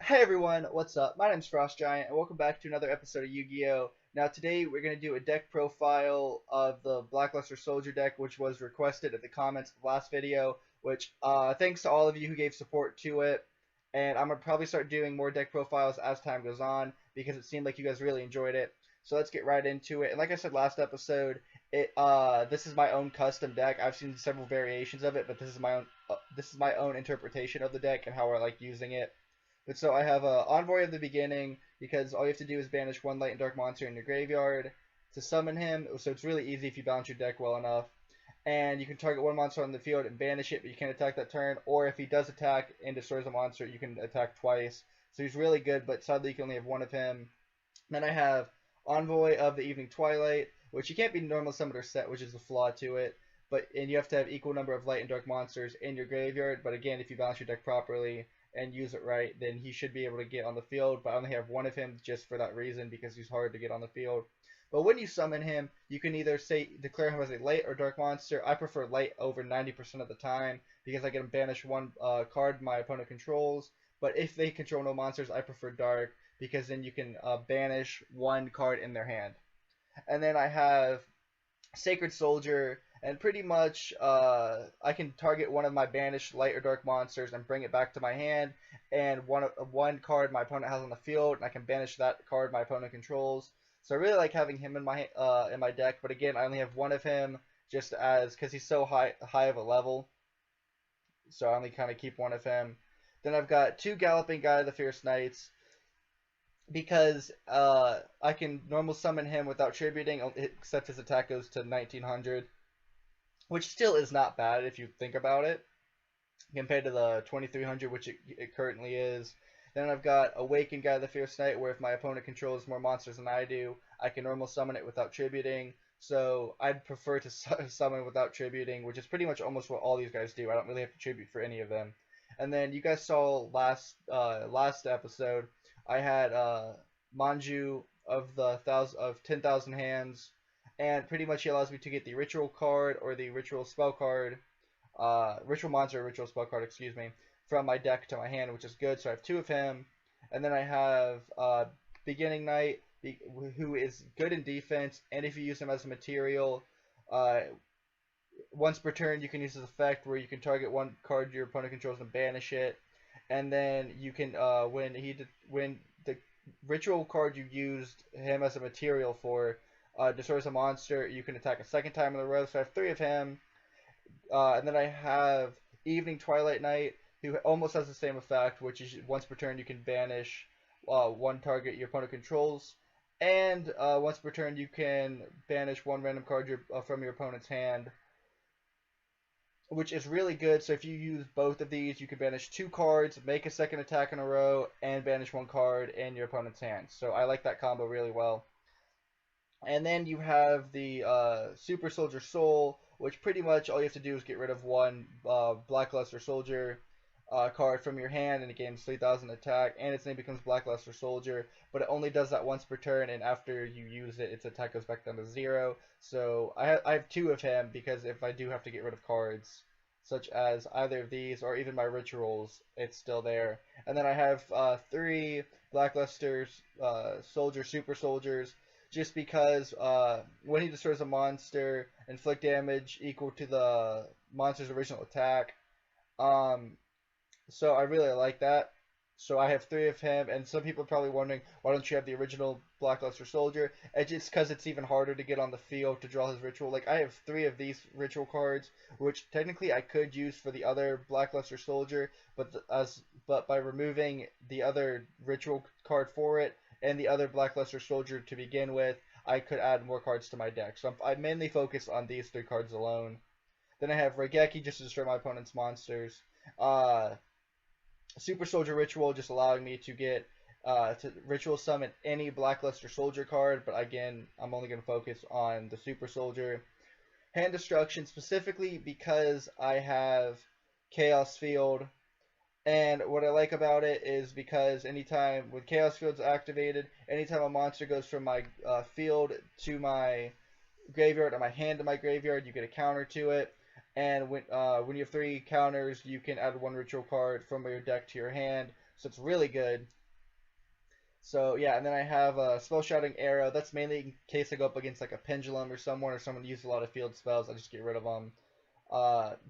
Hey everyone, what's up? My name's Frost Giant, and welcome back to another episode of Yu-Gi-Oh! Now today we're going to do a deck profile of the Blackluster Soldier deck, which was requested at the comments of the last video, which thanks to all of you who gave support to it, and I'm going to probably start doing more deck profiles as time goes on, because it seemed like you guys really enjoyed it. So let's get right into it, and like I said last episode, this is my own custom deck. I've seen several variations of it, but this is my own interpretation of the deck and how I like using it. But so I have a Envoy of the Beginning, because all you have to do is banish one light and dark monster in your graveyard to summon him, so it's really easy if you balance your deck well enough. And you can target one monster on the field and banish it, but you can't attack that turn, or if he does attack and destroys a monster, you can attack twice. So he's really good, but sadly you can only have one of him. Then I have Envoy of the Evening Twilight, which you can't be normal summoned or set, which is a flaw to it. And you have to have equal number of light and dark monsters in your graveyard, but again, if you balance your deck properly and use it right, then he should be able to get on the field, but I only have one of him just for that reason, because he's hard to get on the field. But when you summon him, you can either declare him as a light or dark monster. I prefer light over 90% of the time, because I can banish one card my opponent controls, but if they control no monsters, I prefer dark, because then you can banish one card in their hand. And then I have Sacred Soldier, and pretty much I can target one of my banished light or dark monsters and bring it back to my hand, and one card my opponent has on the field, and I can banish that card my opponent controls. So I really like having him in my deck, but again, I only have one of him just because he's so high of a level. So I only kind of keep one of him. Then I've got two Galloping Guide of the Fierce Knights, because I can normal summon him without tributing, except his attack goes to 1900, which still is not bad if you think about it, compared to the 2300, which it currently is. Then I've got Awakened Guide of the Fierce Knight, where if my opponent controls more monsters than I do, I can normal summon it without tributing. So I'd prefer to summon without tributing, which is pretty much almost what all these guys do. I don't really have to tribute for any of them. And then you guys saw last episode, I had Manju of 10,000 hands, and pretty much he allows me to get the ritual card or the ritual spell card, ritual monster or ritual spell card, excuse me, from my deck to my hand, which is good. So I have two of him, and then I have Beginning Knight, who is good in defense, and if you use him as a material, once per turn you can use his effect where you can target one card your opponent controls and banish it, and then you can when the ritual card you used him as a material for destroys a monster, you can attack a second time in a row. So I have three of him, and then I have Evening Twilight Knight, who almost has the same effect, which is once per turn you can banish one target your opponent controls, and once per turn you can banish one random card from your opponent's hand, which is really good. So if you use both of these, you can banish two cards, make a second attack in a row, and banish one card in your opponent's hand. So I like that combo really well. And then you have the Super Soldier Soul, which pretty much all you have to do is get rid of one Blackluster Soldier card from your hand, and it gains 3,000 attack, and its name becomes Blackluster Soldier, but it only does that once per turn, and after you use it, its attack goes back down to 0. So I have two of him, because if I do have to get rid of cards, such as either of these, or even my rituals, it's still there. And then I have three Blackluster Soldier Super Soldiers, just because when he destroys a monster, inflict damage equal to the monster's original attack. So I really like that. So I have three of him, and some people are probably wondering, why don't you have the original Blackluster Soldier? It's just because it's even harder to get on the field to draw his ritual. Like, I have three of these ritual cards, which technically I could use for the other Blackluster Soldier, but by removing the other ritual card for it, and the other Blackluster Soldier to begin with, I could add more cards to my deck. So I mainly focus on these three cards alone. Then I have Raigeki, just to destroy my opponent's monsters. Super Soldier Ritual, just allowing me to get to ritual summon any Blackluster Soldier card, but again, I'm only going to focus on the Super Soldier. Hand Destruction, specifically because I have Chaos Field, and what I like about it is because anytime when Chaos Field's activated, anytime a monster goes from my field to my graveyard, or my hand to my graveyard, you get a counter to it. And when you have three counters, you can add one ritual card from your deck to your hand. so it's really good. So yeah, and then I have a Spell Shouting Arrow. That's mainly in case I go up against like a Pendulum or someone uses a lot of field spells. I just get rid of them.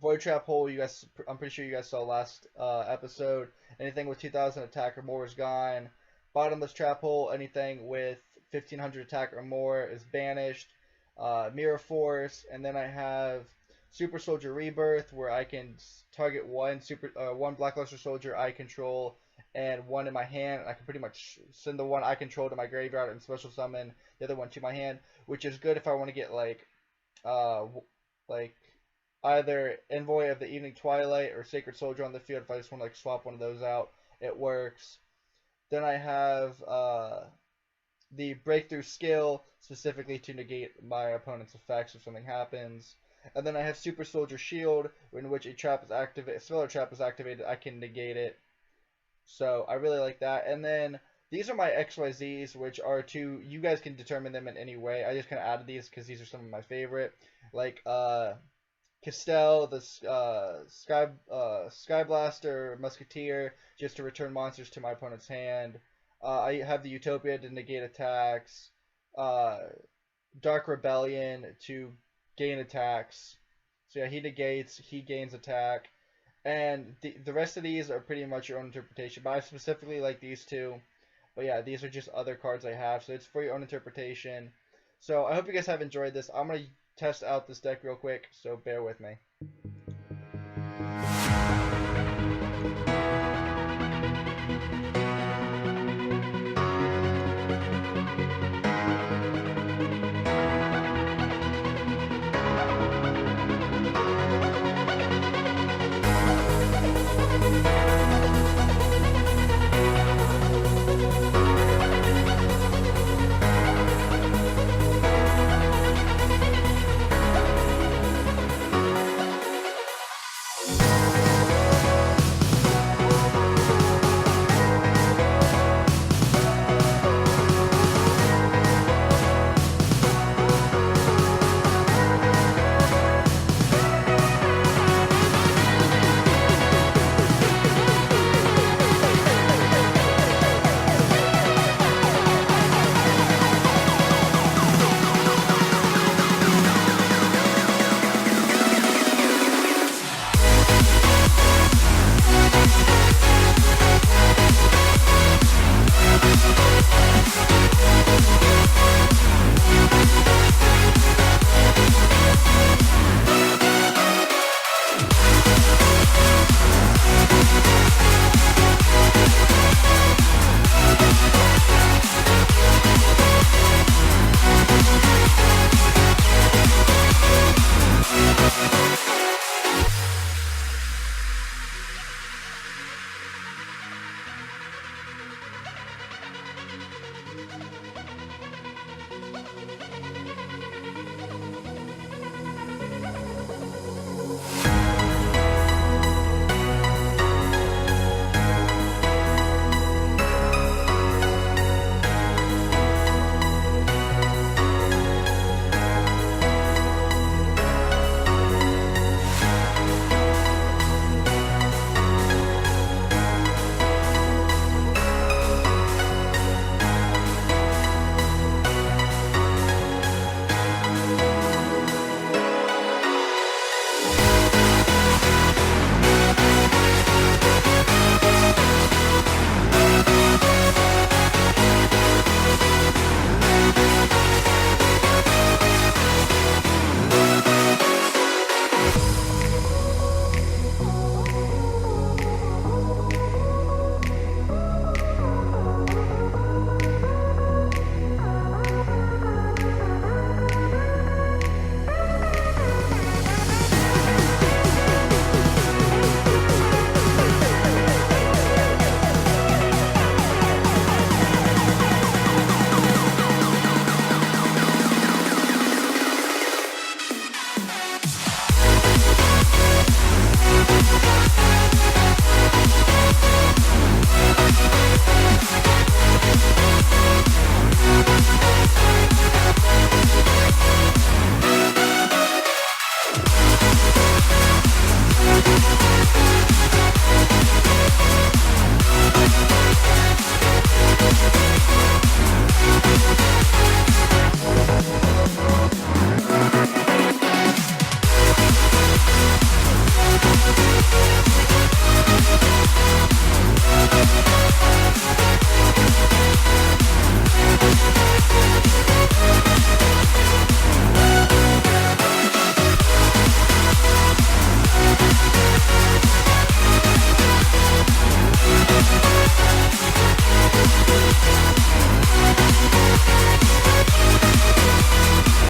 Void Trap Hole, you guys, I'm pretty sure you guys saw last episode. Anything with 2,000 attack or more is gone. Bottomless Trap Hole, anything with 1,500 attack or more is banished. Mirror Force, and then I have Super Soldier Rebirth, where I can target one Blackluster soldier I control and one in my hand. And I can pretty much send the one I control to my graveyard and special summon the other one to my hand, which is good if I want to get like either Envoy of the Evening Twilight or Sacred Soldier on the field. If I just want to like swap one of those out, it works. Then I have the Breakthrough skill, specifically to negate my opponent's effects if something happens. And then I have Super Soldier Shield, in which a spell trap is activated, I can negate it. So I really like that. And then these are my XYZs, which are you guys can determine them in any way. I just kind of added these because these are some of my favorite. Like Castel, the Sky Blaster, Musketeer, just to return monsters to my opponent's hand. I have the Utopia to negate attacks. Dark Rebellion to gain attacks. So yeah, he negates, he gains attack. And the rest of these are pretty much your own interpretation. But I specifically like these two. But yeah, these are just other cards I have. So it's for your own interpretation. So I hope you guys have enjoyed this. I'm going to test out this deck real quick, so bear with me.